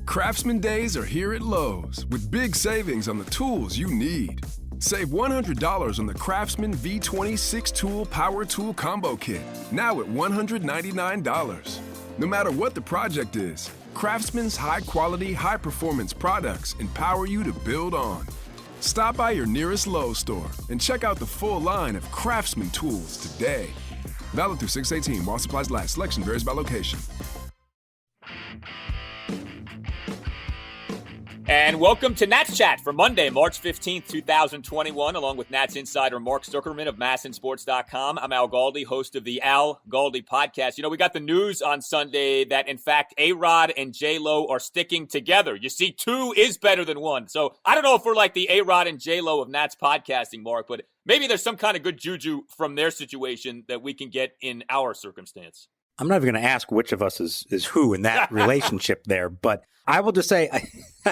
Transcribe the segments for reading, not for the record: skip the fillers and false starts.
Craftsman Days are here at Lowe's with big savings on the tools you need. Save $100 on the Craftsman V20 6-Tool Power Tool Combo Kit, now at $199. No matter what the project is, Craftsman's high-quality, high-performance products empower you to build on. Stop by your nearest Lowe's store and check out the full line of Craftsman tools today. Valid through 6/18 while supplies last. Selection varies by location. And welcome to Nats Chat for Monday, March 15th, 2021, along with Nats insider Mark Zuckerman of MASNsports.com. I'm Al Galdi, host of the Al Galdi podcast. You know, we got the news on Sunday that, in fact, A-Rod and J-Lo are sticking together. You see, two is better than one. So I don't know if we're like the A-Rod and J-Lo of Nats podcasting, Mark, but maybe there's some kind of good juju from their situation that we can get in our circumstance. I'm not even going to ask which of us is who in that relationship there, but I will just say,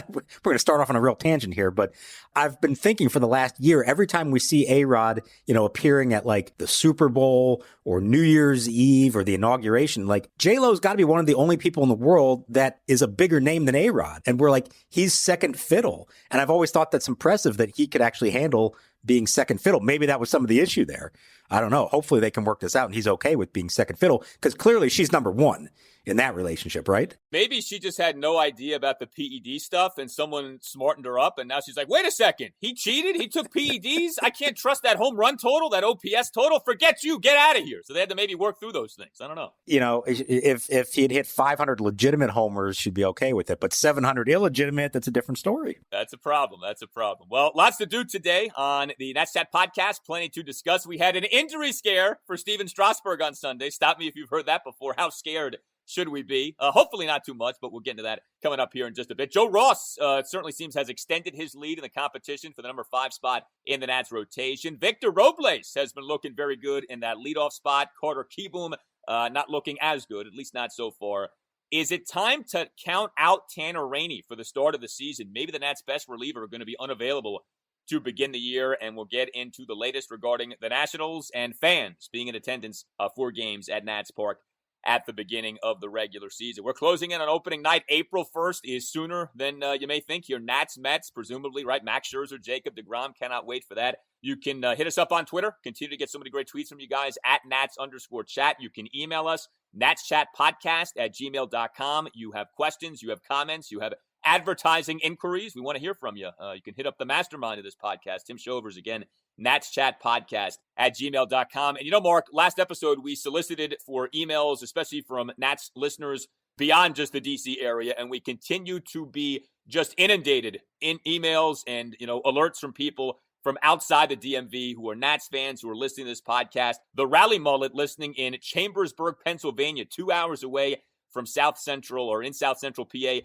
we're going to start off on a real tangent here, but I've been thinking for the last year, every time we see A-Rod, appearing at like the Super Bowl or New Year's Eve or the inauguration, like J-Lo's got to be one of the only people in the world that is a bigger name than A-Rod. And we're like, he's second fiddle. And I've always thought that's impressive that he could actually handle being second fiddle. Maybe that was some of the issue there. I don't know. Hopefully they can work this out and he's okay with being second fiddle because clearly she's number one in that relationship, right? Maybe she just had no idea about the PED stuff and someone smartened her up and now she's like, wait a second, he cheated? He took PEDs? I can't trust that home run total, that OPS total. Forget you, get out of here. So they had to maybe work through those things. I don't know. If he had hit 500 legitimate homers, she'd be okay with it. But 700 illegitimate, that's a different story. That's a problem. Well, lots to do today on the Nats Chat podcast. Plenty to discuss. We had an injury scare for Steven Strasburg on Sunday. Stop me if you've heard that before. How scared should we be? Hopefully not too much, but we'll get into that coming up here in just a bit. Joe Ross, it certainly seems, has extended his lead in the competition for the number 5 spot in the Nats rotation. Victor Robles has been looking very good in that leadoff spot. Carter Kieboom not looking as good, at least not so far. Is it time to count out Tanner Rainey for the start of the season? Maybe the Nats' best reliever are going to be unavailable to begin the year, and we'll get into the latest regarding the Nationals and fans being in attendance for games at Nats Park at the beginning of the regular season. We're closing in on opening night. April 1st is sooner than you may think here. Nats, Mets, presumably, right? Max Scherzer, Jacob deGrom, cannot wait for that. You can hit us up on Twitter. Continue to get so many great tweets from you guys at Nats_chat. You can email us, natschatpodcast@gmail.com. You have questions, you have comments, you have advertising inquiries. We want to hear from you. You can hit up the mastermind of this podcast, Tim Shovers, again, natschatpodcast@gmail.com. And Mark, last episode we solicited for emails, especially from Nats listeners beyond just the DC area, and we continue to be just inundated in emails and alerts from people from outside the DMV who are Nats fans who are listening to this podcast. The Rally Mullet listening in Chambersburg, Pennsylvania, 2 hours away from South Central or in South Central PA.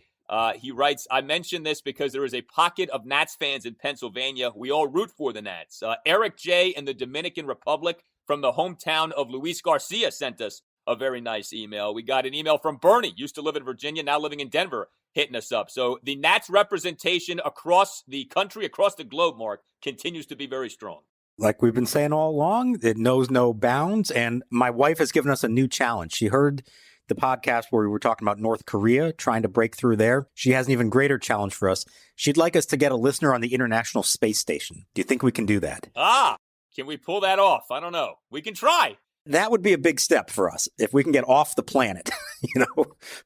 He writes, I mention this because there is a pocket of Nats fans in Pennsylvania. We all root for the Nats. Eric J. in the Dominican Republic from the hometown of Luis Garcia sent us a very nice email. We got an email from Bernie, used to live in Virginia, now living in Denver, hitting us up. So the Nats representation across the country, across the globe, Mark, continues to be very strong. Like we've been saying all along, it knows no bounds. And my wife has given us a new challenge. She heard the podcast where we were talking about North Korea, trying to break through there. She has an even greater challenge for us. She'd like us to get a listener on the International Space Station. Do you think we can do that? Can we pull that off? I don't know. We can try. That would be a big step for us if we can get off the planet,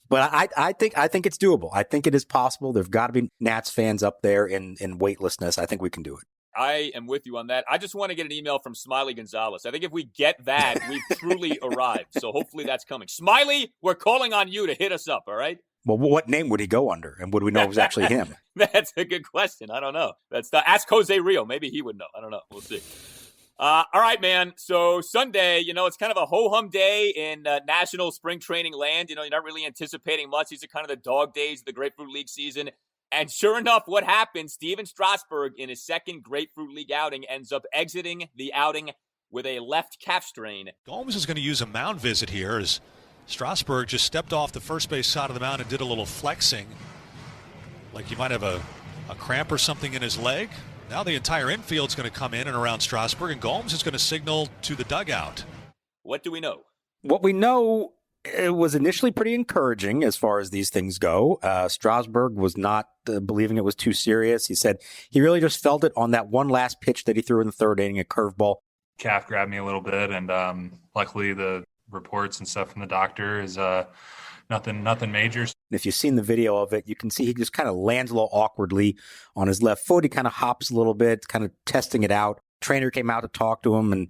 But I think it's doable. I think it is possible. There've got to be Nats fans up there in weightlessness. I think we can do it. I am with you on that. I just want to get an email from Smiley Gonzalez. I think if we get that, we've truly arrived. So hopefully that's coming. Smiley, we're calling on you to hit us up, all right? Well, what name would he go under? And would we know it was actually him? That's a good question. I don't know. Ask Jose Rio. Maybe he would know. I don't know. We'll see. All right, man. So Sunday, it's kind of a ho-hum day in National Spring Training land. You're not really anticipating much. These are kind of the dog days of the Grapefruit League season. And sure enough, what happened? Steven Strasburg, in his second Grapefruit League outing, ends up exiting the outing with a left calf strain. Gomes is going to use a mound visit here as Strasburg just stepped off the first base side of the mound and did a little flexing. Like he might have a cramp or something in his leg. Now the entire infield's going to come in and around Strasburg, and Gomes is going to signal to the dugout. What do we know? What we know It was initially pretty encouraging as far as these things go. Strasburg was not believing it was too serious. He said he really just felt it on that one last pitch that he threw in the third inning, a curveball. Calf grabbed me a little bit, and luckily the reports and stuff from the doctor is nothing major. If you've seen the video of it, you can see he just kind of lands a little awkwardly on his left foot. He kind of hops a little bit, kind of testing it out. Trainer came out to talk to him, and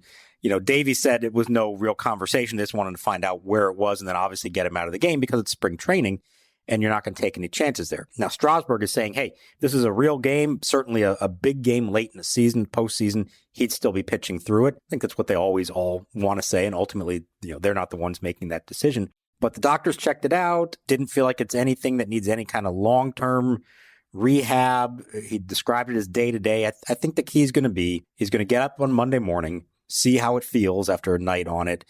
Davey said it was no real conversation. They just wanted to find out where it was and then obviously get him out of the game because it's spring training and you're not going to take any chances there. Now, Strasburg is saying, hey, this is a real game, certainly a big game late in the season, postseason. He'd still be pitching through it. I think that's what they always all want to say. And ultimately, they're not the ones making that decision. But the doctors checked it out, didn't feel like it's anything that needs any kind of long-term rehab. He described it as day-to-day. I think the key is going to be he's going to get up on Monday morning, see how it feels after a night on it.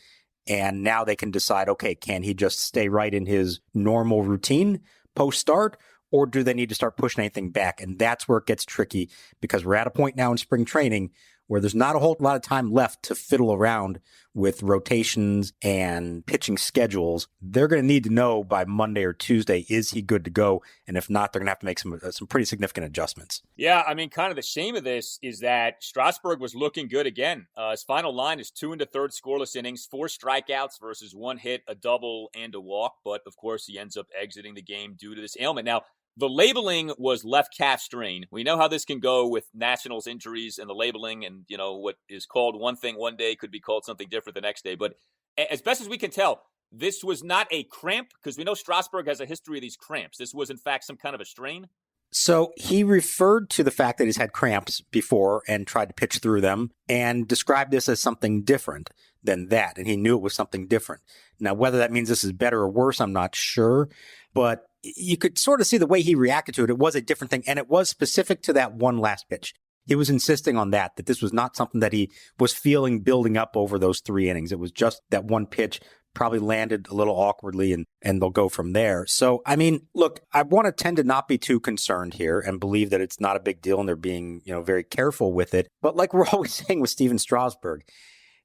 And now they can decide, okay, can he just stay right in his normal routine post-start, or do they need to start pushing anything back? And that's where it gets tricky because we're at a point now in spring training where there's not a whole lot of time left to fiddle around with rotations and pitching schedules. They're going to need to know by Monday or Tuesday, is he good to go? And if not, they're going to have to make some pretty significant adjustments. Yeah, I mean, kind of the shame of this is that Strasburg was looking good again. His final line is 2 1/3 scoreless innings, 4 strikeouts versus 1 hit, a double, and a walk. But, of course, he ends up exiting the game due to this ailment. Now, the labeling was left calf strain. We know how this can go with Nationals injuries and the labeling, and what is called one thing one day could be called something different the next day. But as best as we can tell, this was not a cramp because we know Strasburg has a history of these cramps. This was in fact some kind of a strain. So he referred to the fact that he's had cramps before and tried to pitch through them and described this as something different than that. And he knew it was something different. Now, whether that means this is better or worse, I'm not sure. But you could sort of see the way he reacted to it. It was a different thing. And it was specific to that one last pitch. He was insisting on that this was not something that he was feeling building up over those 3 innings. It was just that one pitch, probably landed a little awkwardly, and they'll go from there. So, I mean, look, I want to tend to not be too concerned here and believe that it's not a big deal and they're being, very careful with it. But like we're always saying with Steven Strasburg,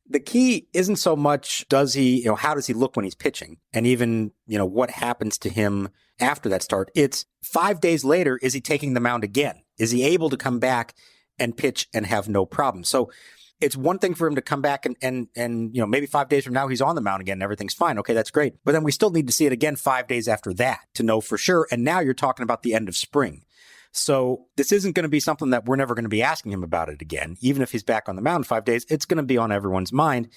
the key isn't so much how does he look when he's pitching? And even, what happens to him after that start? It's 5 days later, is he taking the mound again? Is he able to come back and pitch and have no problem? So it's one thing for him to come back and maybe 5 days from now he's on the mound again and everything's fine. Okay, that's great. But then we still need to see it again 5 days after that to know for sure. And now you're talking about the end of spring. So this isn't going to be something that we're never going to be asking him about it again. Even if he's back on the mound in 5 days, it's going to be on everyone's mind.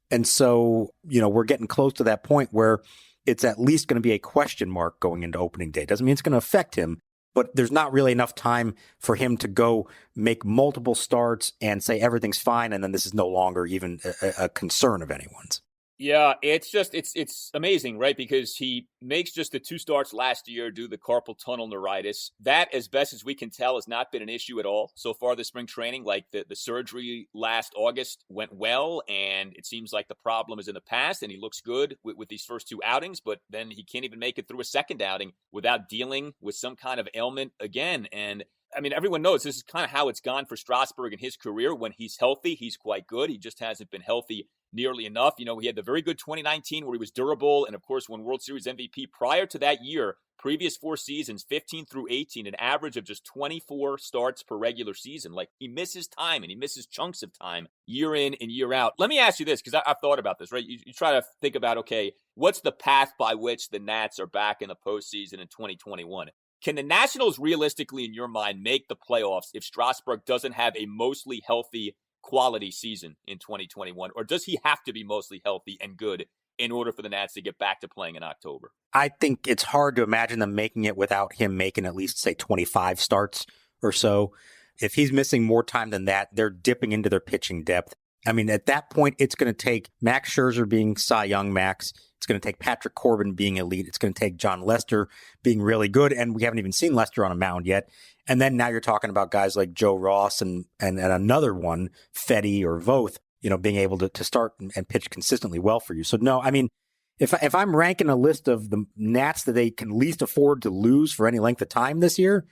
And so, we're getting close to that point where it's at least going to be a question mark going into opening day. Doesn't mean it's going to affect him, but there's not really enough time for him to go make multiple starts and say everything's fine. And then this is no longer even a concern of anyone's. Yeah, it's amazing, right? Because he makes just the 2 starts last year due to the carpal tunnel neuritis. That, as best as we can tell, has not been an issue at all so far this spring training. Like the surgery last August went well, and it seems like the problem is in the past, and he looks good with these first 2 outings, but then he can't even make it through a second outing without dealing with some kind of ailment again. And I mean, everyone knows this is kind of how it's gone for Strasburg in his career. When he's healthy, he's quite good. He just hasn't been healthy nearly enough. He had the very good 2019 where he was durable and, of course, won World Series MVP. Prior to that year, previous 4 seasons, 15 through 18, an average of just 24 starts per regular season. Like, he misses time and he misses chunks of time year in and year out. Let me ask you this, because I've thought about this, right? You try to think about, okay, what's the path by which the Nats are back in the postseason in 2021? Can the Nationals realistically, in your mind, make the playoffs if Strasburg doesn't have a mostly healthy quality season in 2021? Or does he have to be mostly healthy and good in order for the Nats to get back to playing in October? I think it's hard to imagine them making it without him making at least, say, 25 starts or so. If he's missing more time than that, they're dipping into their pitching depth. I mean, at that point, it's going to take Max Scherzer being Cy Young Max. It's going to take Patrick Corbin being elite. It's going to take John Lester being really good. And we haven't even seen Lester on a mound yet. And then now you're talking about guys like Joe Ross and another one, Fetty or Voth, being able to start and pitch consistently well for you. So no, I mean, if I'm ranking a list of the Nats that they can least afford to lose for any length of time this year,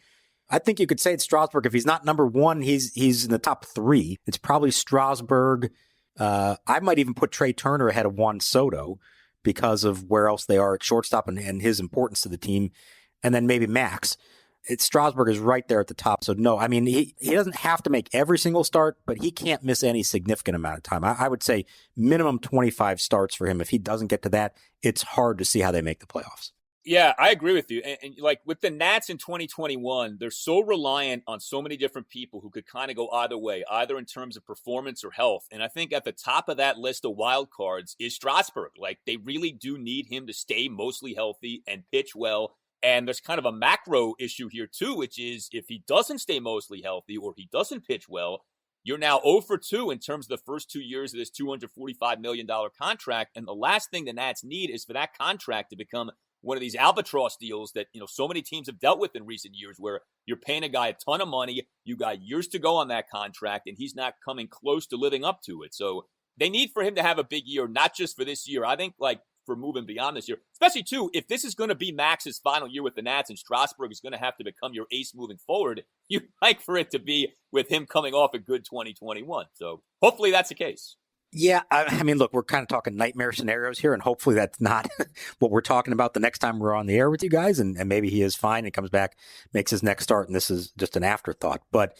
I think you could say it's Strasburg. If he's not number 1, he's in the top 3. It's probably Strasburg. I might even put Trey Turner ahead of Juan Soto because of where else they are at shortstop and his importance to the team. And then maybe Max. Strasburg is right there at the top. So no, I mean, he doesn't have to make every single start, but he can't miss any significant amount of time. I would say minimum 25 starts for him. If he doesn't get to that, it's hard to see how they make the playoffs. Yeah, I agree with you. And like with the Nats in 2021, they're so reliant on so many different people who could kind of go either way, either in terms of performance or health. And I think at the top of that list of wild cards is Strasburg. Like, they really do need him to stay mostly healthy and pitch well. And there's kind of a macro issue here too, which is if he doesn't stay mostly healthy or he doesn't pitch well, you're now 0 for 2 in terms of the first 2 years of this $245 million contract. And the last thing the Nats need is for that contract to become one of these albatross deals that, so many teams have dealt with in recent years, where you're paying a guy a ton of money, you got years to go on that contract, and he's not coming close to living up to it. So they need for him to have a big year, not just for this year. I think, like, for moving beyond this year, especially too, if this is going to be Max's final year with the Nats and Strasburg is going to have to become your ace moving forward, you'd like for it to be with him coming off a good 2021. So hopefully that's the case. Yeah, I mean, look, we're kind of talking nightmare scenarios here, and hopefully that's not what we're talking about the next time we're on the air with you guys, and maybe he is fine and comes back, makes his next start, and this is just an afterthought. But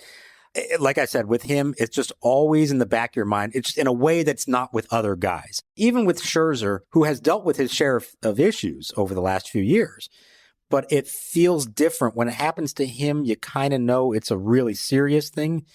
like I said, with him, it's just always in the back of your mind. It's in a way that's not with other guys. Even with Scherzer, who has dealt with his share of issues over the last few years. But it feels different. When it happens to him, you kind of know it's a really serious thing,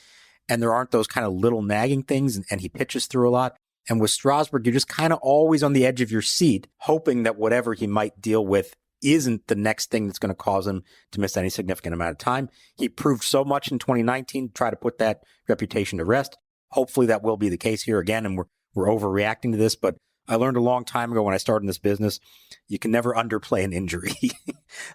and there aren't those kind of little nagging things, and he pitches through a lot. And with Strasburg, you're just kind of always on the edge of your seat, hoping that whatever he might deal with isn't the next thing that's going to cause him to miss any significant amount of time. He proved so much in 2019 to try to put that reputation to rest. Hopefully that will be the case here again, and we're overreacting to this. But I learned a long time ago when I started in this business, you can never underplay an injury.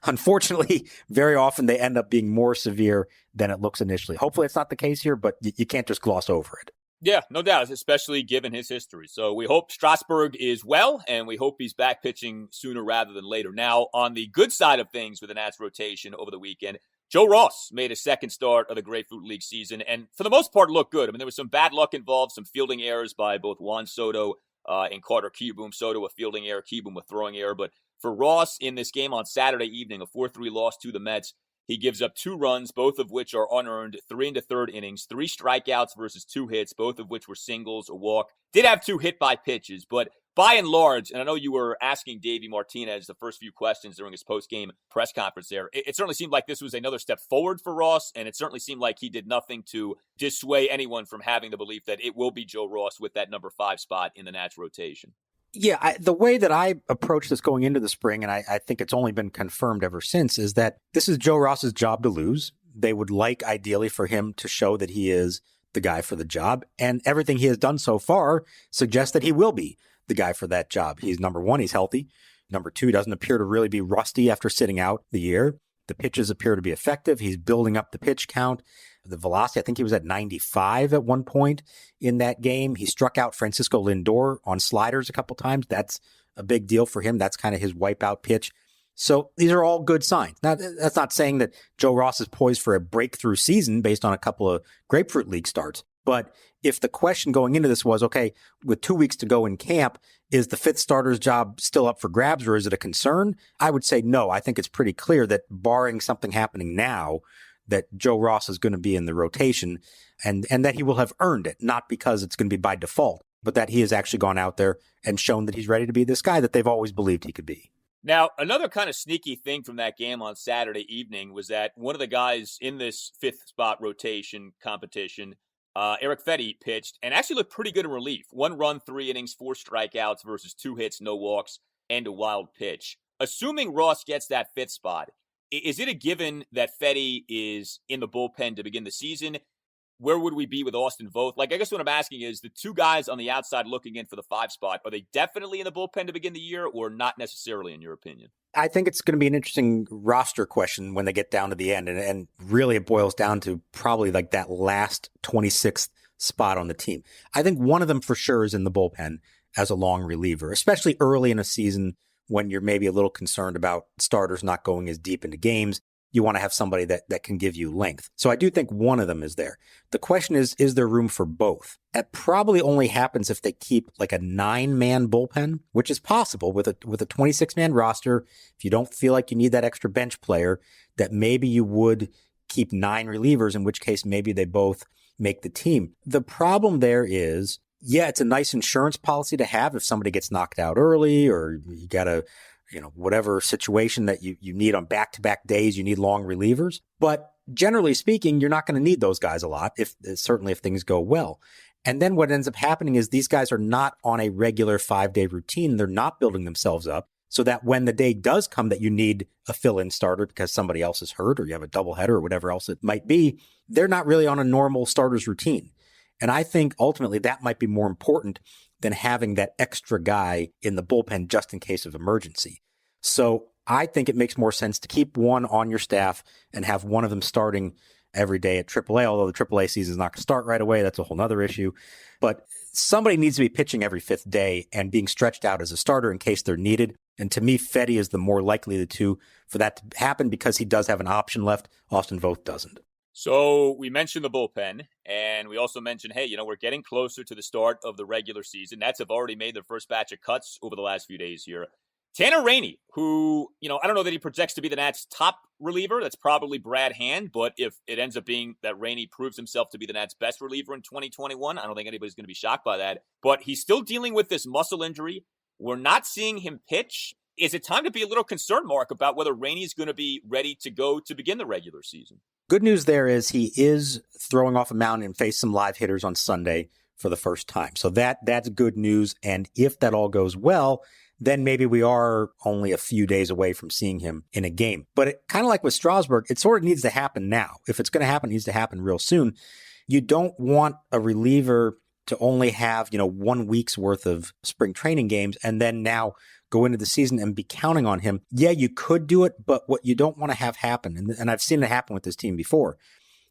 Unfortunately, very often they end up being more severe than it looks initially. Hopefully it's not the case here, but you can't just gloss over it. Yeah, no doubt, especially given his history. So we hope Strasburg is well, and we hope he's back pitching sooner rather than later. Now, on the good side of things with the Nats rotation over the weekend, Joe Ross made a second start of the Grapefruit League season, and for the most part looked good. I mean, there was some bad luck involved, some fielding errors by both Juan Soto and Carter Kieboom. Soto a fielding error, Kieboom a throwing error. But for Ross in this game on Saturday evening, a 4-3 loss to the Mets, he gives up 2 runs, both of which are unearned, 3 into third innings, 3 strikeouts versus 2 hits, both of which were singles, a walk. Did have 2 hit by pitches, but by and large, and I know you were asking Davey Martinez the first few questions during his post-game press conference there, it certainly seemed like this was another step forward for Ross, and it certainly seemed like he did nothing to dissuade anyone from having the belief that it will be Joe Ross with that number 5 spot in the Nats rotation. Yeah, the way that I approach this going into the spring, and I think it's only been confirmed ever since, is that this is Joe Ross's job to lose. They would like, ideally, for him to show that he is the guy for the job. And everything he has done so far suggests that he will be the guy for that job. He's number 1, he's healthy. Number 2, he doesn't appear to really be rusty after sitting out the year. The pitches appear to be effective. He's building up the pitch count. The velocity, I think he was at 95 at one point in that game. He struck out Francisco Lindor on sliders a couple times. That's a big deal for him. That's kind of his wipeout pitch. So these are all good signs. Now, that's not saying that Joe Ross is poised for a breakthrough season based on a couple of Grapefruit League starts. But if the question going into this was, okay, with 2 weeks to go in camp, is the 5th starter's job still up for grabs, or is it a concern? I would say no. I think it's pretty clear that barring something happening now, that Joe Ross is going to be in the rotation and that he will have earned it, not because it's going to be by default, but that he has actually gone out there and shown that he's ready to be this guy that they've always believed he could be. Now, another kind of sneaky thing from that game on Saturday evening was that one of the guys in this 5th spot rotation competition, Eric Fetty, pitched and actually looked pretty good in relief. 1 run, 3 innings, 4 strikeouts versus 2 hits, no walks, and a wild pitch. Assuming Ross gets that 5th spot, is it a given that Fetty is in the bullpen to begin the season? Where would we be with Austin Voth? Like, I guess what I'm asking is the 2 guys on the outside looking in for the 5 spot, are they definitely in the bullpen to begin the year or not necessarily, in your opinion? I think it's going to be an interesting roster question when they get down to the end. And really it boils down to probably like that last 26th spot on the team. I think one of them for sure is in the bullpen as a long reliever, especially early in a season when you're maybe a little concerned about starters not going as deep into games. you want to have somebody that can give you length. So I do think one of them is there. The question is there room for both? It probably only happens if they keep like a 9-man bullpen, which is possible with a 26-man roster. If you don't feel like you need that extra bench player, that maybe you would keep 9 relievers, in which case maybe they both make the team. The problem there is, yeah, it's a nice insurance policy to have if somebody gets knocked out early, or you got to, whatever situation that you need on back-to-back days, you need long relievers. But generally speaking, you're not going to need those guys a lot, certainly if things go well. And then what ends up happening is these guys are not on a regular 5-day routine. They're not building themselves up so that when the day does come that you need a fill-in starter because somebody else is hurt or you have a doubleheader or whatever else it might be, they're not really on a normal starter's routine. And I think ultimately that might be more important than having that extra guy in the bullpen just in case of emergency. So I think it makes more sense to keep one on your staff and have one of them starting every day at AAA, although the AAA season is not going to start right away. That's a whole other issue. But somebody needs to be pitching every 5th day and being stretched out as a starter in case they're needed. And to me, Fedde is the more likely of the two for that to happen because he does have an option left. Austin Voth doesn't. So we mentioned the bullpen, and we also mentioned, hey, we're getting closer to the start of the regular season. Nats have already made their first batch of cuts over the last few days here. Tanner Rainey, who, I don't know that he projects to be the Nats' top reliever. That's probably Brad Hand, but if it ends up being that Rainey proves himself to be the Nats' best reliever in 2021, I don't think anybody's going to be shocked by that. But he's still dealing with this muscle injury. We're not seeing him pitch. Is it time to be a little concerned, Mark, about whether Rainey's going to be ready to go to begin the regular season? Good news there is he is throwing off a mound and face some live hitters on Sunday for the first time. So that's good news. And if that all goes well, then maybe we are only a few days away from seeing him in a game. But kind of like with Strasburg, it sort of needs to happen now. If it's going to happen, it needs to happen real soon. You don't want a reliever to only have, 1 week's worth of spring training games and then now go into the season and be counting on him. Yeah, you could do it, but what you don't want to have happen, and I've seen it happen with this team before,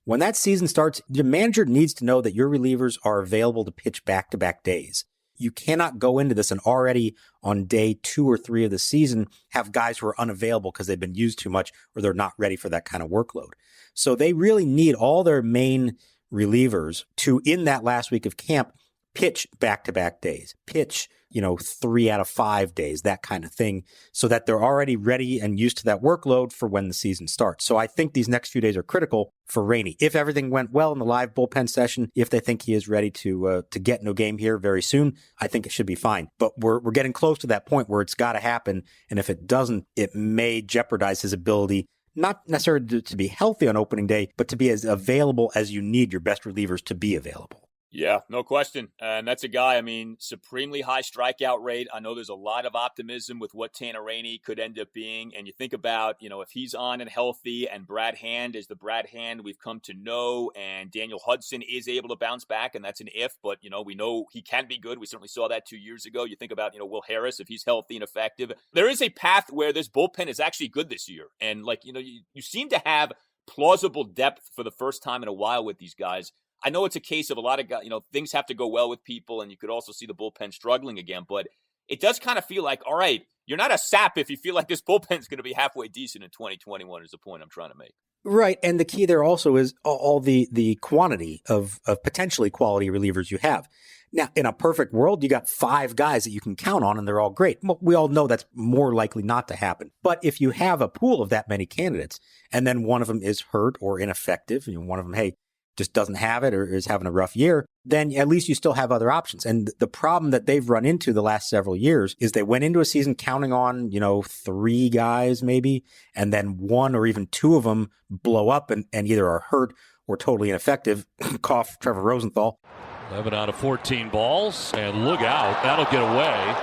when that season starts, the manager needs to know that your relievers are available to pitch back-to-back days. You cannot go into this and already on day 2 or 3 of the season have guys who are unavailable because they've been used too much or they're not ready for that kind of workload. So they really need all their main relievers to, in that last week of camp, pitch back-to-back days, pitch 3 out of 5 days, that kind of thing, so that they're already ready and used to that workload for when the season starts. So I think these next few days are critical for Rainey. If everything went well in the live bullpen session, if they think he is ready to get in a game here very soon, I think it should be fine. But we're getting close to that point where it's got to happen. And if it doesn't, it may jeopardize his ability, not necessarily to be healthy on opening day, but to be as available as you need your best relievers to be available. Yeah, no question. And that's a guy, supremely high strikeout rate. I know there's a lot of optimism with what Tanner Rainey could end up being. And you think about, if he's on and healthy and Brad Hand is the Brad Hand we've come to know and Daniel Hudson is able to bounce back, and that's an if, but, we know he can be good. We certainly saw that 2 years ago. You think about, Will Harris, if he's healthy and effective. There is a path where this bullpen is actually good this year. And you seem to have plausible depth for the first time in a while with these guys. I know it's a case of a lot of guys, things have to go well with people, and you could also see the bullpen struggling again, but it does kind of feel like, all right, you're not a sap if you feel like this bullpen is going to be halfway decent in 2021 is the point I'm trying to make. Right. And the key there also is all the quantity of potentially quality relievers you have. Now, in a perfect world, you got 5 guys that you can count on, and they're all great. Well, we all know that's more likely not to happen. But if you have a pool of that many candidates, and then one of them is hurt or ineffective, one of them, hey, just doesn't have it or is having a rough year, then at least you still have other options. And the problem that they've run into the last several years is they went into a season counting on, 3 guys maybe, and then 1 or even 2 of them blow up and either are hurt or totally ineffective. Cough, Trevor Rosenthal. 11 out of 14 balls, and look out. That'll get away,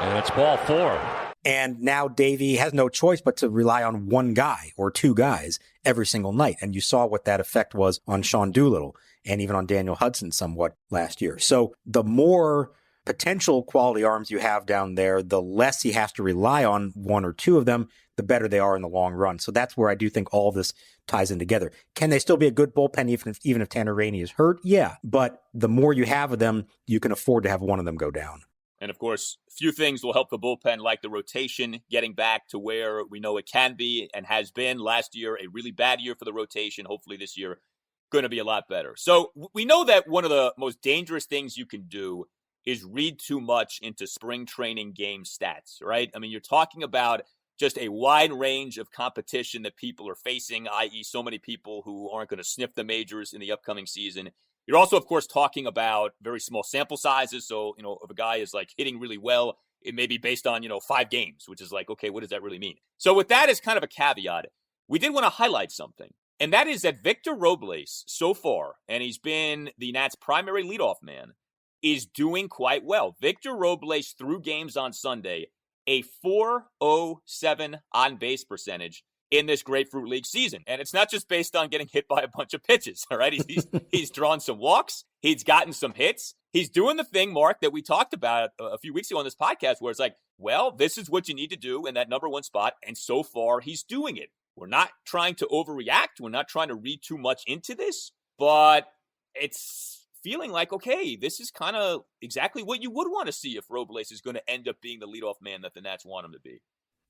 and it's ball 4. And now Davey has no choice but to rely on 1 guy or 2 guys every single night. And you saw what that effect was on Sean Doolittle and even on Daniel Hudson somewhat last year. So the more potential quality arms you have down there, the less he has to rely on 1 or 2 of them, the better they are in the long run. So that's where I do think all this ties in together. Can they still be a good bullpen even if Tanner Rainey is hurt? Yeah. But the more you have of them, you can afford to have one of them go down. And of course, few things will help the bullpen like the rotation getting back to where we know it can be and has been. Last year, a really bad year for the rotation. Hopefully this year, going to be a lot better. So we know that one of the most dangerous things you can do is read too much into spring training game stats, right? I mean, you're talking about just a wide range of competition that people are facing, i.e. so many people who aren't going to sniff the majors in the upcoming season. You're also, of course, talking about very small sample sizes. So, if a guy is like hitting really well, it may be based on, 5 games, which is like, okay, what does that really mean? So with that as kind of a caveat, we did want to highlight something. And that is that Victor Robles so far, and he's been the Nats' primary leadoff man, is doing quite well. Victor Robles threw games on Sunday, a .407 on-base percentage in this Grapefruit League season. And it's not just based on getting hit by a bunch of pitches, all right? He's drawn some walks. He's gotten some hits. He's doing the thing, Mark, that we talked about a few weeks ago on this podcast where it's like, well, this is what you need to do in that number one spot. And so far, he's doing it. We're not trying to overreact. We're not trying to read too much into this, but it's feeling like, okay, this is kind of exactly what you would want to see if Robles is going to end up being the leadoff man that the Nats want him to be.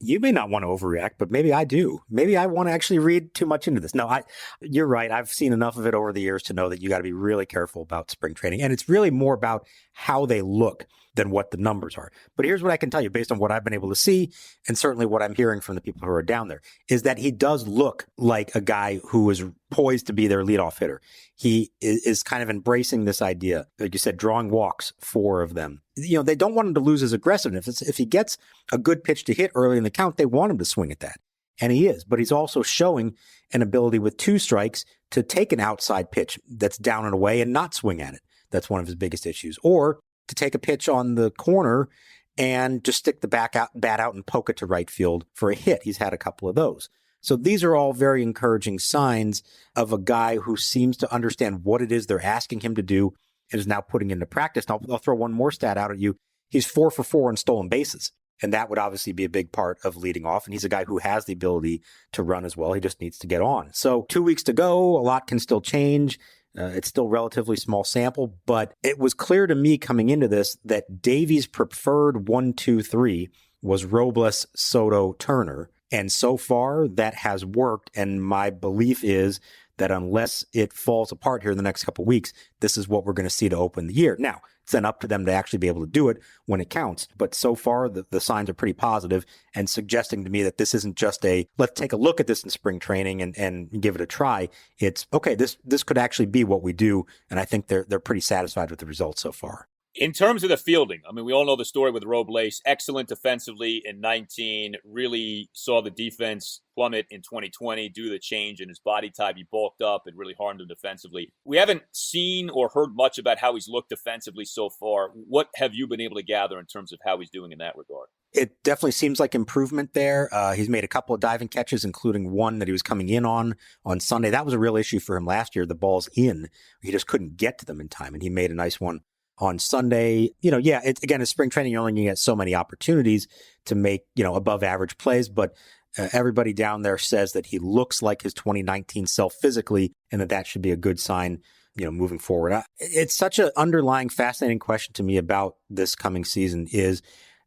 You may not want to overreact, but maybe I do. Maybe I want to actually read too much into this. No, you're right. I've seen enough of it over the years to know that you got to be really careful about spring training. And it's really more about how they look than what the numbers are. But here's what I can tell you based on what I've been able to see, and certainly what I'm hearing from the people who are down there, is that he does look like a guy who is poised to be their leadoff hitter. He is kind of embracing this idea, like you said, drawing walks, 4 of them. They don't want him to lose his aggressiveness. If he gets a good pitch to hit early in the count, they want him to swing at that. And he is, but he's also showing an ability with 2 strikes to take an outside pitch that's down and away and not swing at it. That's one of his biggest issues. Or to take a pitch on the corner and just stick the bat out and poke it to right field for a hit. He's had a couple of those. So these are all very encouraging signs of a guy who seems to understand what it is they're asking him to do and is now putting into practice. Now, I'll throw one more stat out at you. He's 4 for 4 on stolen bases. And that would obviously be a big part of leading off. And he's a guy who has the ability to run as well. He just needs to get on. So 2 weeks to go. A lot can still change. It's still relatively small sample, but it was clear to me coming into this that Davies' preferred 1, 2, 3 was Robles, Soto, Turner. And so far that has worked. And my belief is that unless it falls apart here in the next couple of weeks, this is what we're going to see to open the year. Now, it's then up to them to actually be able to do it when it counts. But so far, the signs are pretty positive and suggesting to me that this isn't just let's take a look at this in spring training and give it a try. It's, okay, this could actually be what we do. And I think they're pretty satisfied with the results so far. In terms of the fielding, I mean, we all know the story with Robles. Excellent defensively in 19, really saw the defense plummet in 2020 due to the change in his body type. He bulked up and really harmed him defensively. We haven't seen or heard much about how he's looked defensively so far. What have you been able to gather in terms of how he's doing in that regard? It definitely seems like improvement there. He's made a couple of diving catches, including one that he was coming in on Sunday. That was a real issue for him last year. The ball's in. He just couldn't get to them in time, and he made a nice one on Sunday. Again, it's spring training. You're only going to get so many opportunities to make, above average plays, but everybody down there says that he looks like his 2019 self physically, and that should be a good sign, moving forward. It's such an underlying fascinating question to me about this coming season is,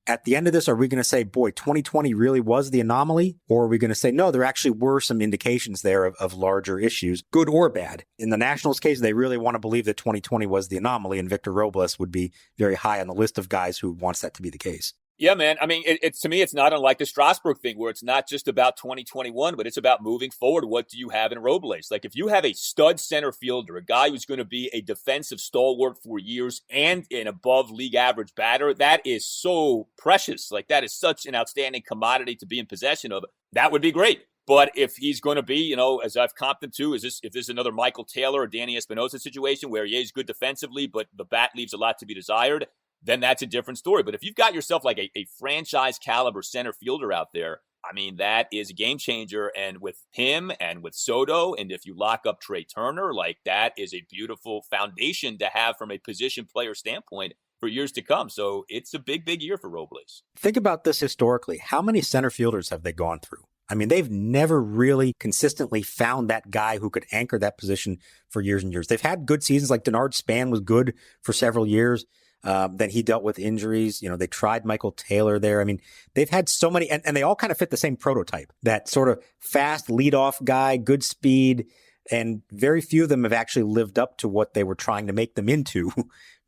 at the end of this, are we going to say, boy, 2020 really was the anomaly? Or are we going to say, no, there actually were some indications there of larger issues, good or bad? In the Nationals case, they really want to believe that 2020 was the anomaly, and Victor Robles would be very high on the list of guys who wants that to be the case. Yeah, man. I mean, to me, it's not unlike the Strasburg thing where it's not just about 2021, but it's about moving forward. What do you have in Robles? Like, if you have a stud center fielder, a guy who's going to be a defensive stalwart for years and an above league average batter, that is so precious. Like, that is such an outstanding commodity to be in possession of. That would be great. But if he's going to be, as I've comped him to, if this is another Michael Taylor or Danny Espinosa situation where he's good defensively, but the bat leaves a lot to be desired, then that's a different story. But if you've got yourself like a franchise caliber center fielder out there, I mean, that is a game changer. And with him and with Soto, and if you lock up Trey Turner, like, that is a beautiful foundation to have from a position player standpoint for years to come. So it's a big, big year for Robles. Think about this historically. How many center fielders have they gone through? I mean, they've never really consistently found that guy who could anchor that position for years and years. They've had good seasons, like Denard Span was good for several years. Then he dealt with injuries. They tried Michael Taylor there. I mean, they've had so many, and they all kind of fit the same prototype, that sort of fast leadoff guy, good speed, and very few of them have actually lived up to what they were trying to make them into.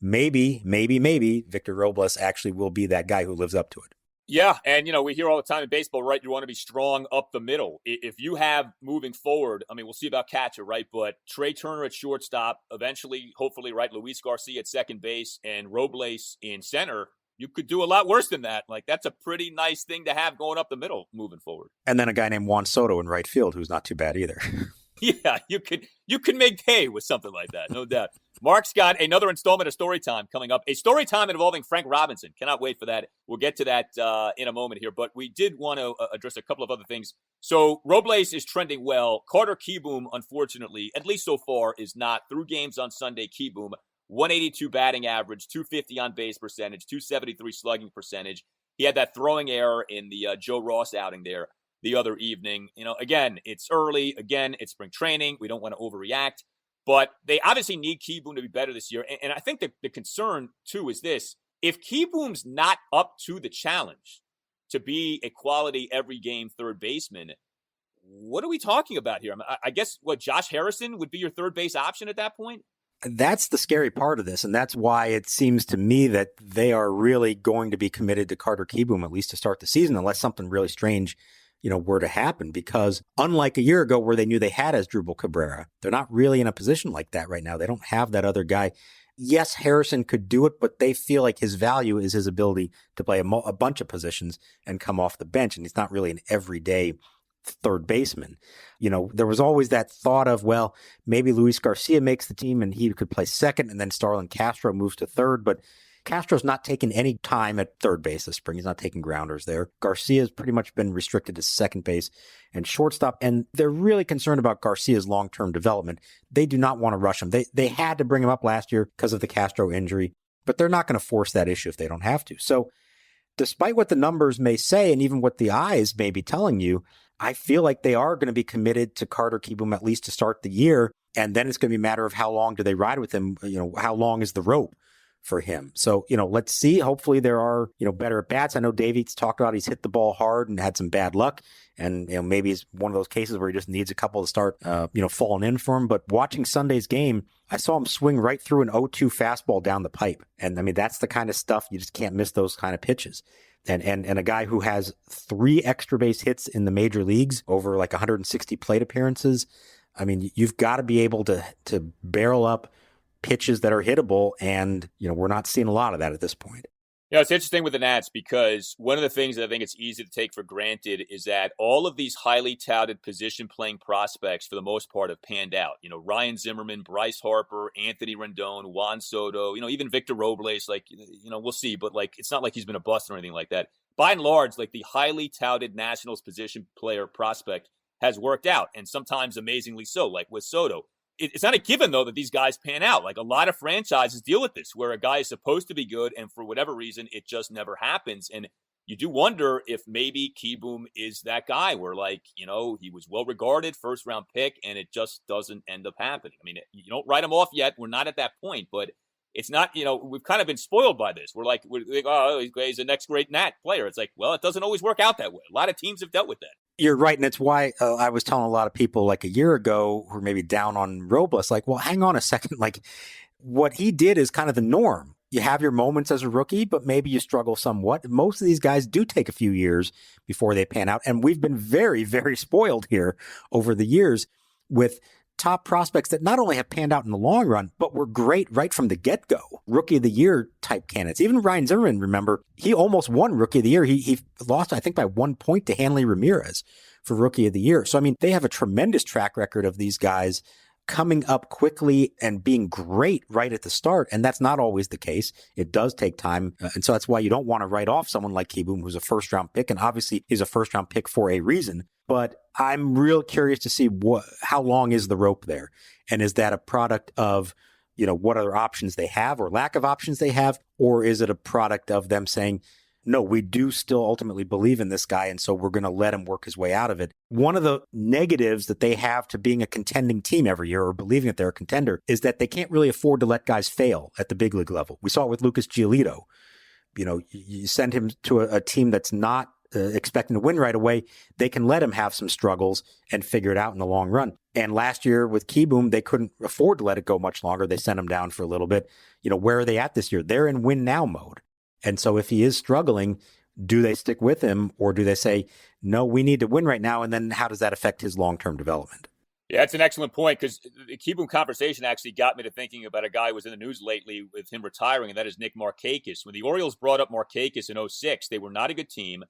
Maybe Victor Robles actually will be that guy who lives up to it. Yeah, and we hear all the time in baseball, right? You want to be strong up the middle. If you have moving forward, I mean, we'll see about catcher, right? But Trey Turner at shortstop, eventually, hopefully, right? Luis Garcia at second base and Robles in center. You could do a lot worse than that. Like, that's a pretty nice thing to have going up the middle moving forward. And then a guy named Juan Soto in right field, who's not too bad either. Yeah, you could make hay with something like that, no doubt. Mark's got another installment of Storytime coming up. A Storytime involving Frank Robinson. Cannot wait for that. We'll get to that in a moment here. But we did want to address a couple of other things. So Robles is trending well. Carter Kieboom, unfortunately, at least so far, is not. Through games on Sunday, Kieboom, 182 batting average, 250 on base percentage, 273 slugging percentage. He had that throwing error in the Joe Ross outing there the other evening. Again, it's early. Again, it's spring training. We don't want to overreact. But they obviously need Kieboom to be better this year. And I think that the concern, too, is this. If Kieboom's not up to the challenge to be a quality every game third baseman, what are we talking about here? I guess, Josh Harrison would be your third base option at that point? That's the scary part of this, and that's why it seems to me that they are really going to be committed to Carter Kieboom, at least to start the season, unless something really strange were to happen, because unlike a year ago where they knew they had Asdrubal Cabrera, they're not really in a position like that right now. They don't have that other guy. Yes, Harrison could do it, but they feel like his value is his ability to play a bunch of positions and come off the bench, and he's not really an everyday third baseman. There was always that thought of, well, maybe Luis Garcia makes the team and he could play second, and then Starlin Castro moves to third, but Castro's not taking any time at third base this spring. He's not taking grounders there. Garcia's pretty much been restricted to second base and shortstop, and they're really concerned about Garcia's long-term development. They do not want to rush him. They had to bring him up last year because of the Castro injury, but they're not going to force that issue if they don't have to. So despite what the numbers may say and even what the eyes may be telling you, I feel like they are going to be committed to Carter Kieboom at least to start the year, and then it's going to be a matter of how long do they ride with him, how long is the rope for him. So, let's see. Hopefully there are, better at bats. I know Davies talked about he's hit the ball hard and had some bad luck. And, maybe it's one of those cases where he just needs a couple to start, falling in for him. But watching Sunday's game, I saw him swing right through an 0-2 fastball down the pipe. And that's the kind of stuff you just can't miss, those kind of pitches. And a guy who has 3 extra base hits in the major leagues over like 160 plate appearances. You've got to be able to barrel up pitches that are hittable, and we're not seeing a lot of that at this point. It's interesting with the Nats because one of the things that I think it's easy to take for granted is that all of these highly touted position-playing prospects, for the most part, have panned out. Ryan Zimmerman, Bryce Harper, Anthony Rendon, Juan Soto, even Victor Robles, we'll see, but it's not like he's been a bust or anything like that. By and large, the highly touted Nationals position player prospect has worked out, and sometimes amazingly so, like with Soto. It's not a given, though, that these guys pan out. A lot of franchises deal with this, where a guy is supposed to be good, and for whatever reason, it just never happens. And you do wonder if maybe Kieboom is that guy where, he was well-regarded, first-round pick, and it just doesn't end up happening. You don't write him off yet. We're not at that point, but it's not, we've kind of been spoiled by this. We're like, oh, he's the next great Nat player. It's it doesn't always work out that way. A lot of teams have dealt with that. You're right, and it's why I was telling a lot of people a year ago who were maybe down on Robles, well, hang on a second. What he did is kind of the norm. You have your moments as a rookie, but maybe you struggle somewhat. Most of these guys do take a few years before they pan out, and we've been very, very spoiled here over the years with top prospects that not only have panned out in the long run, but were great right from the get-go. Rookie of the Year type candidates. Even Ryan Zimmerman, remember, he almost won Rookie of the Year. He lost, I think, by 1 point to Hanley Ramirez for Rookie of the Year. So, they have a tremendous track record of these guys coming up quickly and being great right at the start. And that's not always the case. It does take time. And so that's why you don't want to write off someone like Kieboom, who's a first-round pick. And obviously, he's a first-round pick for a reason. But I'm real curious to see how long is the rope there? And is that a product of, what other options they have or lack of options they have? Or is it a product of them saying, no, we do still ultimately believe in this guy, and so we're going to let him work his way out of it. One of the negatives that they have to being a contending team every year or believing that they're a contender is that they can't really afford to let guys fail at the big league level. We saw it with Lucas Giolito. You send him to a team that's not expecting to win right away, they can let him have some struggles and figure it out in the long run. And last year with Kieboom, they couldn't afford to let it go much longer. They sent him down for a little bit. Where are they at this year? They're in win now mode. And so if he is struggling, do they stick with him or do they say, no, we need to win right now? And then how does that affect his long-term development? Yeah, that's an excellent point because the Kieboom conversation actually got me to thinking about a guy who was in the news lately with him retiring, and that is Nick Markakis. When the Orioles brought up Markakis in 2006, they were not a good team.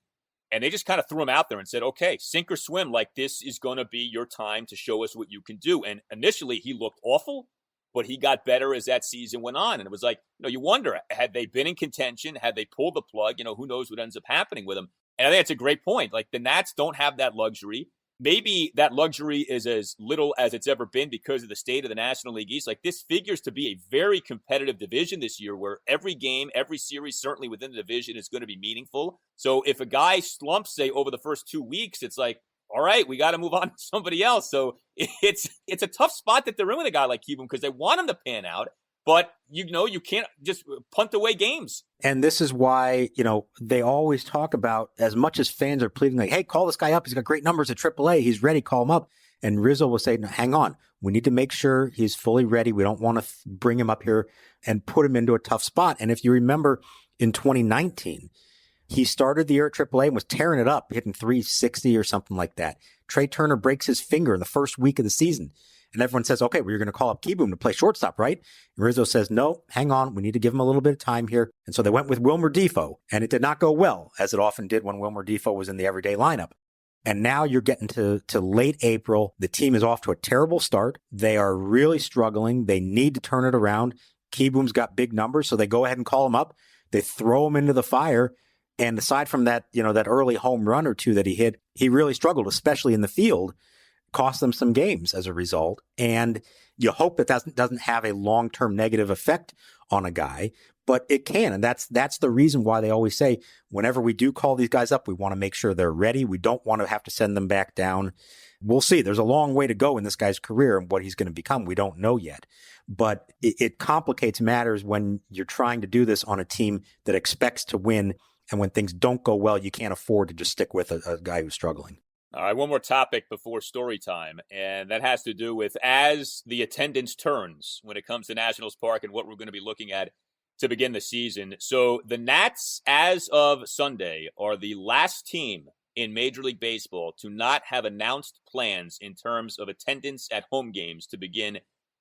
And they just kind of threw him out there and said, okay, sink or swim, like this is going to be your time to show us what you can do. And initially he looked awful, but he got better as that season went on. And it was like, you wonder, had they been in contention, had they pulled the plug, who knows what ends up happening with him. And I think it's a great point. Like the Nats don't have that luxury. Maybe that luxury is as little as it's ever been because of the state of the National League East. Like this figures to be a very competitive division this year where every game, every series, certainly within the division is going to be meaningful. So if a guy slumps, say, over the first 2 weeks, it's like, all right, we got to move on to somebody else. So it's a tough spot that they're in with a guy like Kieboom because they want him to pan out. But, you can't just punt away games. And this is why, they always talk about, as much as fans are pleading like, hey, call this guy up. He's got great numbers at AAA. He's ready. Call him up. And Rizzo will say, no, hang on. We need to make sure he's fully ready. We don't want to bring him up here and put him into a tough spot. And if you remember in 2019, he started the year at AAA and was tearing it up, hitting 360 or something like that. Trey Turner breaks his finger in the first week of the season. And everyone says, okay, well, you're going to call up Kieboom to play shortstop, right? And Rizzo says, no, hang on. We need to give him a little bit of time here. And so they went with Wilmer Defoe, and it did not go well, as it often did when Wilmer Defoe was in the everyday lineup. And now you're getting to late April. The team is off to a terrible start. They are really struggling. They need to turn it around. Kieboom's got big numbers, so they go ahead and call him up. They throw him into the fire. And aside from that, that early home run or two that he hit, he really struggled, especially in the field. Cost them some games as a result. And you hope that doesn't have a long-term negative effect on a guy, but it can. And that's the reason why they always say, whenever we do call these guys up, we want to make sure they're ready. We don't want to have to send them back down. We'll see. There's a long way to go in this guy's career and what he's going to become. We don't know yet, but it complicates matters when you're trying to do this on a team that expects to win. And when things don't go well, you can't afford to just stick with a guy who's struggling. All right, one more topic before story time, and that has to do with as the attendance turns when it comes to Nationals Park and what we're going to be looking at to begin the season. So the Nats, as of Sunday, are the last team in Major League Baseball to not have announced plans in terms of attendance at home games to begin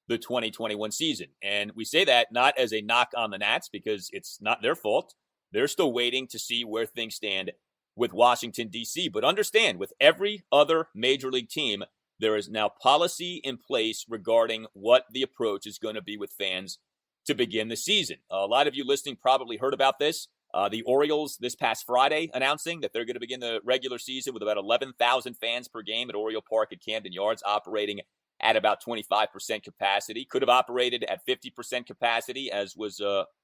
the 2021 season. And we say that not as a knock on the Nats because it's not their fault. They're still waiting to see where things stand with Washington, D.C. But understand, with every other major league team, there is now policy in place regarding what the approach is going to be with fans to begin the season. A lot of you listening probably heard about this. The Orioles this past Friday announcing that they're going to begin the regular season with about 11,000 fans per game at Oriole Park at Camden Yards, operating at about 25% capacity. Could have operated at 50% capacity, as was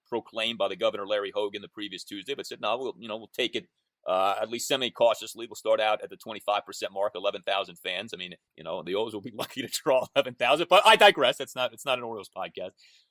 proclaimed by the governor, Larry Hogan, the previous Tuesday, but said, no, we'll take it at least semi-cautiously. We'll start out at the 25% mark, 11,000 fans. I mean, the O's will be lucky to draw 11,000, but I digress. It's not an Orioles podcast.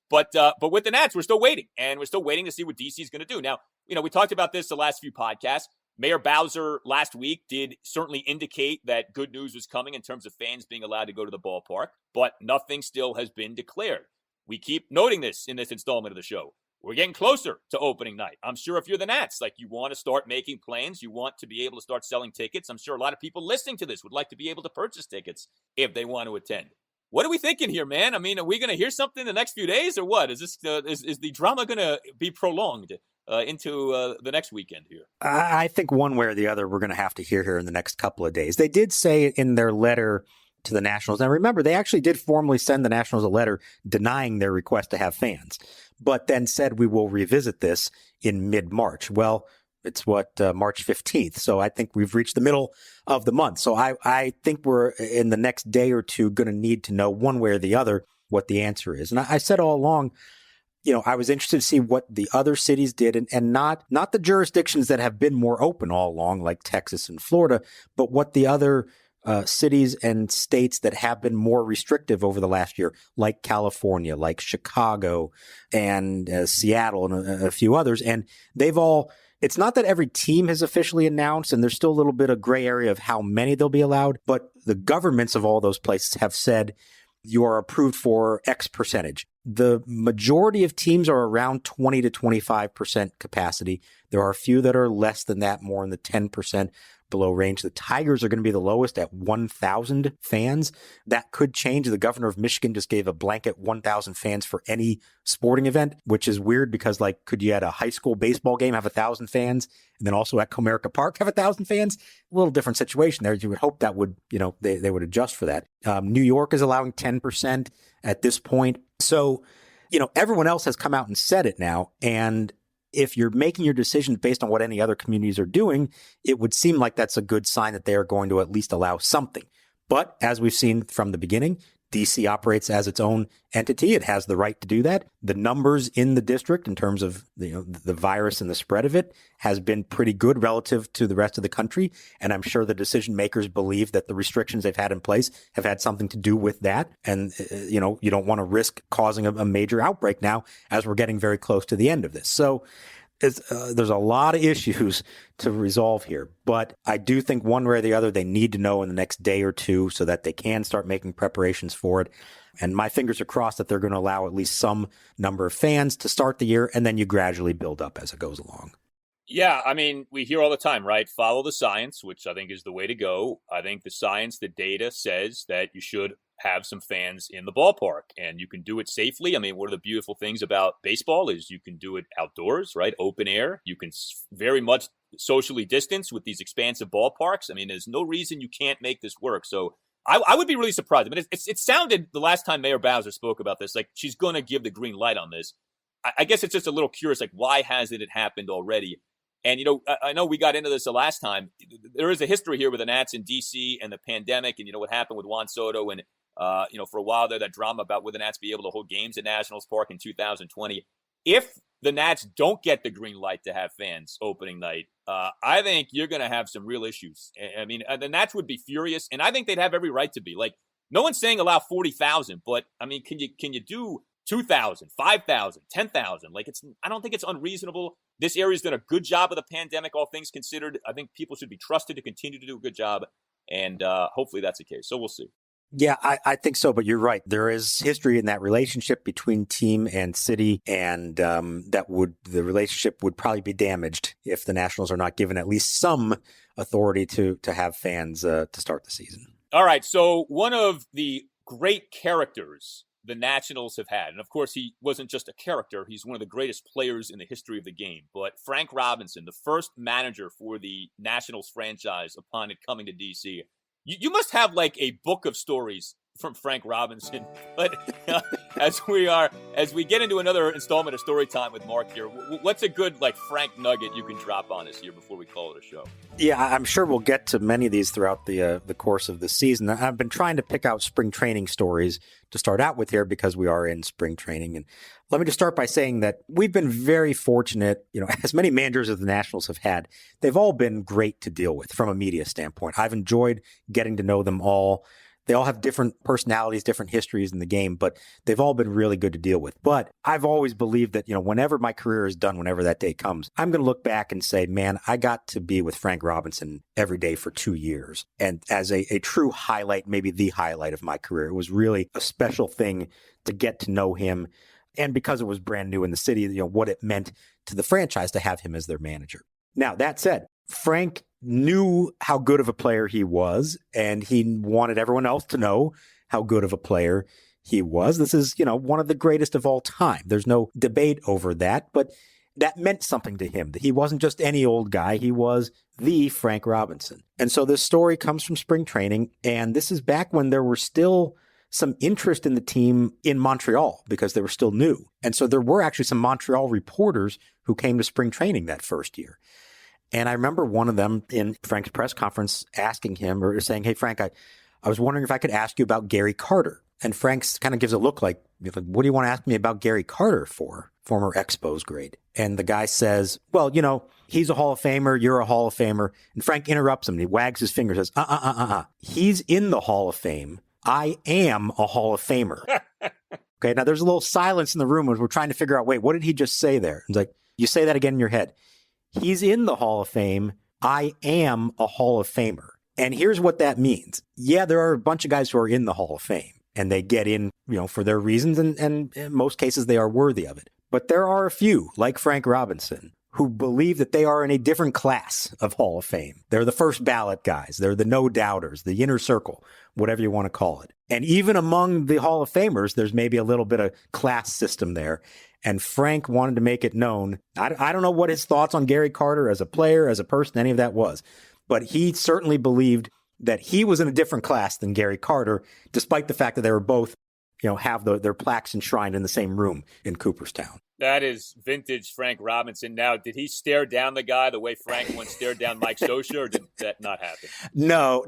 But with the Nats, we're still waiting, and we're still waiting to see what DC is going to do. Now, we talked about this the last few podcasts. Mayor Bowser last week did certainly indicate that good news was coming in terms of fans being allowed to go to the ballpark, but nothing still has been declared. We keep noting this in this installment of the show. We're getting closer to opening night. I'm sure if you're the Nats, you want to start making plans, you want to be able to start selling tickets. I'm sure a lot of people listening to this would like to be able to purchase tickets if they want to attend. What are we thinking here, man? I mean, are we going to hear something in the next few days or what? Is this is the drama going to be prolonged into the next weekend here? I think one way or the other we're going to have to hear here in the next couple of days. They did say in their letter to the Nationals. Now, remember, they actually did formally send the Nationals a letter denying their request to have fans, but then said we will revisit this in mid-March. Well, it's March 15th. So I think we've reached the middle of the month. So I think we're in the next day or two going to need to know one way or the other what the answer is. And I said all along, I was interested to see what the other cities did, and not the jurisdictions that have been more open all along, like Texas and Florida, but what the other cities and states that have been more restrictive over the last year, like California, like Chicago, and Seattle, and a few others. And they've all, it's not that every team has officially announced, and there's still a little bit of gray area of how many they'll be allowed, but the governments of all those places have said you are approved for X percentage. The majority of teams are around 20 to 25% capacity. There are a few that are less than that, more in the 10% below range. The Tigers are going to be the lowest at 1,000 fans. That could change. The governor of Michigan just gave a blanket 1,000 fans for any sporting event, which is weird because, like, could you at a high school baseball game have 1,000 fans and then also at Comerica Park have 1,000 fans? A little different situation there. You would hope that would, they would adjust for that. New York is allowing 10% at this point. So, everyone else has come out and said it now. And if you're making your decisions based on what any other communities are doing, it would seem like that's a good sign that they are going to at least allow something. But as we've seen from the beginning, DC operates as its own entity. It has the right to do that. The numbers in the district in terms of the virus and the spread of it has been pretty good relative to the rest of the country. And I'm sure the decision makers believe that the restrictions they've had in place have had something to do with that. And, you don't want to risk causing a major outbreak now as we're getting very close to the end of this. So there's a lot of issues to resolve here, but I do think one way or the other, they need to know in the next day or two so that they can start making preparations for it. And my fingers are crossed that they're going to allow at least some number of fans to start the year, and then you gradually build up as it goes along. Yeah, I mean, we hear all the time, right? Follow the science, which I think is the way to go. I think the science, the data says that you should have some fans in the ballpark and you can do it safely. I mean, one of the beautiful things about baseball is you can do it outdoors, right? Open air. You can very much socially distance with these expansive ballparks. I mean, there's no reason you can't make this work. So I would be really surprised. I mean, it sounded the last time Mayor Bowser spoke about this, like she's going to give the green light on this. I guess it's just a little curious, like why hasn't it happened already? And, I know we got into this the last time. There is a history here with the Nats in D.C. and the pandemic and, what happened with Juan Soto and, for a while there, that drama about would the Nats be able to hold games at Nationals Park in 2020. If the Nats don't get the green light to have fans opening night, I think you're going to have some real issues. I mean, the Nats would be furious, and I think they'd have every right to be. Like, no one's saying allow 40,000, but, I mean, can you do 2,000, 5,000, 10,000? Like, I don't think it's unreasonable. This area's done a good job of the pandemic, all things considered. I think people should be trusted to continue to do a good job, and hopefully that's the case. So we'll see. Yeah, I think so, but you're right. There is history in that relationship between team and city, and the relationship would probably be damaged if the Nationals are not given at least some authority to have fans to start the season. All right, so one of the great characters the Nationals have had, and of course he wasn't just a character, he's one of the greatest players in the history of the game, but Frank Robinson, the first manager for the Nationals franchise upon it coming to D.C., You must have like a book of stories from Frank Robinson. But as we get into another installment of Storytime with Mark here, what's a good like Frank nugget you can drop on us here before we call it a show? Yeah, I'm sure we'll get to many of these throughout the course of the season. I've been trying to pick out spring training stories to start out with here because we are in spring training. And let me just start by saying that we've been very fortunate, as many managers as the Nationals have had, they've all been great to deal with from a media standpoint. I've enjoyed getting to know them all. They all have different personalities, different histories in the game, but they've all been really good to deal with. But I've always believed that, whenever my career is done, whenever that day comes, I'm going to look back and say, man, I got to be with Frank Robinson every day for 2 years. And as a true highlight, maybe the highlight of my career, it was really a special thing to get to know him. And because it was brand new in the city, what it meant to the franchise to have him as their manager. Now, that said, Frank knew how good of a player he was, and he wanted everyone else to know how good of a player he was. This is, one of the greatest of all time. There's no debate over that, but that meant something to him, that he wasn't just any old guy. He was the Frank Robinson. And so this story comes from spring training, and this is back when there were still some interest in the team in Montreal because they were still new. And so there were actually some Montreal reporters who came to spring training that first year. And I remember one of them in Frank's press conference asking him or saying, hey, Frank, I was wondering if I could ask you about Gary Carter. And Frank kind of gives a look like, what do you want to ask me about Gary Carter for? former Expos great. And the guy says, well, he's a Hall of Famer. You're a Hall of Famer. And Frank interrupts him. And he wags his finger and says, He's in the Hall of Fame. I am a Hall of Famer. Okay. Now there's a little silence in the room as we're trying to figure out, wait, what did he just say there? It's like, you say that again in your head. He's in the Hall of Fame. I am a Hall of Famer. And here's what that means. Yeah, there are a bunch of guys who are in the Hall of Fame and they get in, for their reasons. And in most cases, they are worthy of it. But there are a few, like Frank Robinson, who believe that they are in a different class of Hall of Fame. They're the first ballot guys. They're the no doubters, the inner circle, whatever you want to call it. And even among the Hall of Famers, there's maybe a little bit of class system there. And Frank wanted to make it known. I don't know what his thoughts on Gary Carter as a player, as a person, any of that was. But he certainly believed that he was in a different class than Gary Carter, despite the fact that they were both, have their plaques enshrined in the same room in Cooperstown. That is vintage Frank Robinson. Now, did he stare down the guy the way Frank once stared down Mike Scioscia, or did that not happen? No,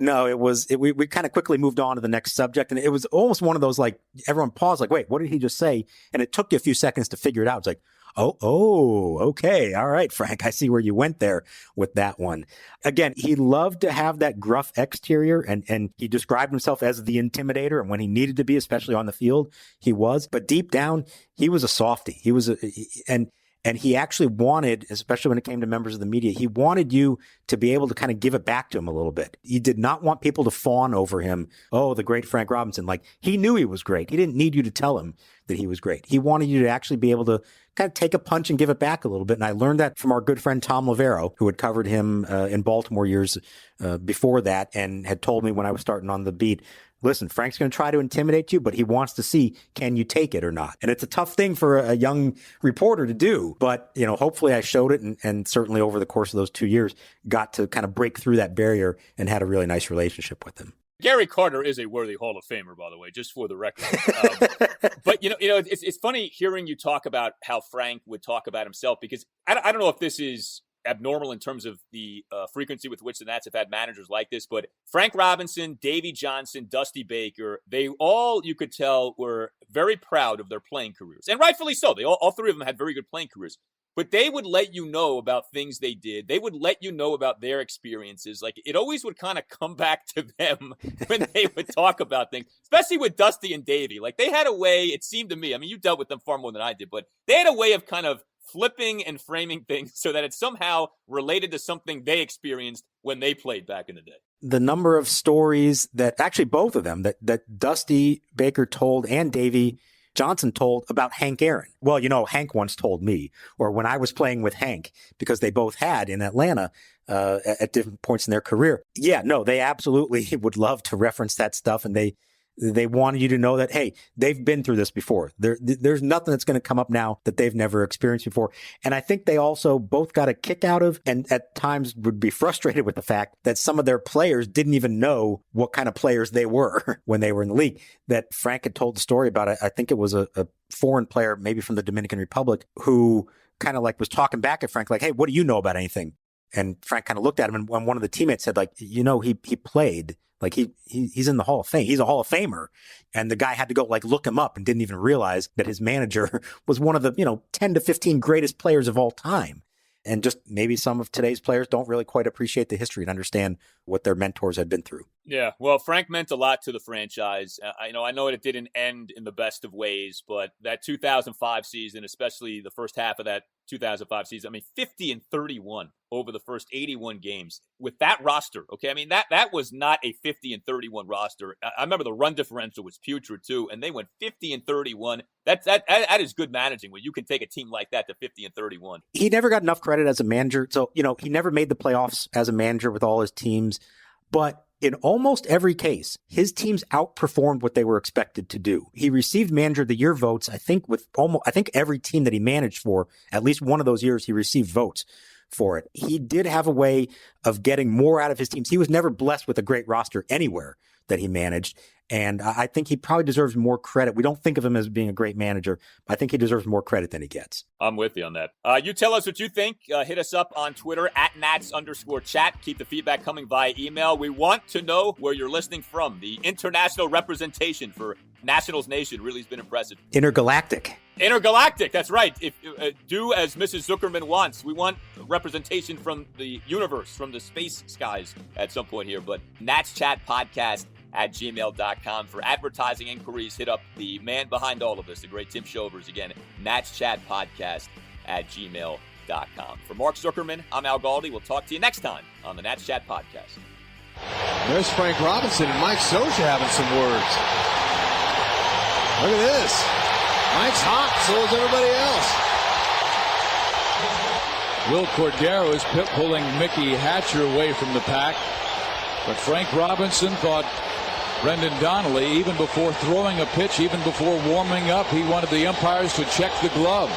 we kind of quickly moved on to the next subject, and it was almost one of those, like, everyone paused, like, wait, what did he just say? And it took you a few seconds to figure it out. It's like, okay. All right, Frank, I see where you went there with that one. Again, he loved to have that gruff exterior, and he described himself as the intimidator. And when he needed to be, especially on the field, he was. But deep down, he was a softie. And he actually wanted, especially when it came to members of the media, he wanted you to be able to kind of give it back to him a little bit. He did not want people to fawn over him. Oh, the great Frank Robinson. Like, he knew he was great. He didn't need you to tell him that he was great. He wanted you to actually be able to kind of take a punch and give it back a little bit. And I learned that from our good friend Tom Lavero, who had covered him in Baltimore years before that, and had told me when I was starting on the beat, listen, Frank's going to try to intimidate you, but he wants to see, can you take it or not? And it's a tough thing for a young reporter to do. But, hopefully I showed it, and certainly over the course of those 2 years, got to kind of break through that barrier and had a really nice relationship with him. Gary Carter is a worthy Hall of Famer, by the way, just for the record. But, it's funny hearing you talk about how Frank would talk about himself, because I don't know if this is abnormal in terms of the frequency with which the Nats have had managers like this, but Frank Robinson, Davey Johnson, Dusty Baker, they all, you could tell, were very proud of their playing careers. And rightfully so. They all three of them had very good playing careers. But they would let you know about things they did. They would let you know about their experiences. Like, it always would kind of come back to them when they would talk about things, especially with Dusty and Davey. Like, they had a way, it seemed to me, I mean, you dealt with them far more than I did, but they had a way of kind of flipping and framing things so that it's somehow related to something they experienced when they played back in the day. The number of stories that, actually both of them, that Dusty Baker told and Davey Johnson told about Hank Aaron. Well, Hank once told me, or when I was playing with Hank, because they both had in Atlanta at different points in their career. Yeah, no, they absolutely would love to reference that stuff, and they wanted you to know that, hey, they've been through this before. There's nothing that's going to come up now that they've never experienced before. And I think they also both got a kick out of, and at times would be frustrated with the fact that some of their players didn't even know what kind of players they were when they were in the league. That Frank had told the story about, I think it was a foreign player, maybe from the Dominican Republic, who kind of like was talking back at Frank, like, hey, what do you know about anything? And Frank kind of looked at him, and one of the teammates said, like, he played. Like he's in the Hall of Fame. He's a Hall of Famer. And the guy had to go look him up and didn't even realize that his manager was one of the, 10 to 15 greatest players of all time. And just maybe some of today's players don't really quite appreciate the history and understand what their mentors had been through. Yeah, well, Frank meant a lot to the franchise. I know it didn't end in the best of ways, but that 2005 season, especially the first half of that 2005 season, 50-31 over the first 81 games with that roster. Okay, that was not a 50-31 roster. I remember the run differential was putrid too, and they went 50-31. That is good managing when you can take a team like that to 50-31. He never got enough credit as a manager. So, he never made the playoffs as a manager with all his teams, but in almost every case, his teams outperformed what they were expected to do. He received Manager of the Year votes, I think every team that he managed for, at least one of those years, he received votes for it. He did have a way of getting more out of his teams. He was never blessed with a great roster anywhere that he managed. And I think he probably deserves more credit. We don't think of him as being a great manager, but I think he deserves more credit than he gets. I'm with you on that. You tell us what you think. Hit us up on Twitter @Nats_chat. Keep the feedback coming via email. We want to know where you're listening from. The international representation for Nationals Nation really has been impressive. Intergalactic. Intergalactic, that's right. If do as Mrs. Zuckerman wants. We want representation from the universe, from the space skies at some point here. But natschatpodcast@gmail.com. For advertising inquiries, hit up the man behind all of this, the great Tim Shovers. Again, natschatpodcast@gmail.com. For Mark Zuckerman, I'm Al Galdi. We'll talk to you next time on the Nats Chat Podcast. There's Frank Robinson and Mike Soja having some words. Look at this. Mike's hot, so is everybody else. Will Cordero is pulling Mickey Hatcher away from the pack. But Frank Robinson thought Brendan Donnelly, even before throwing a pitch, even before warming up, he wanted the umpires to check the glove.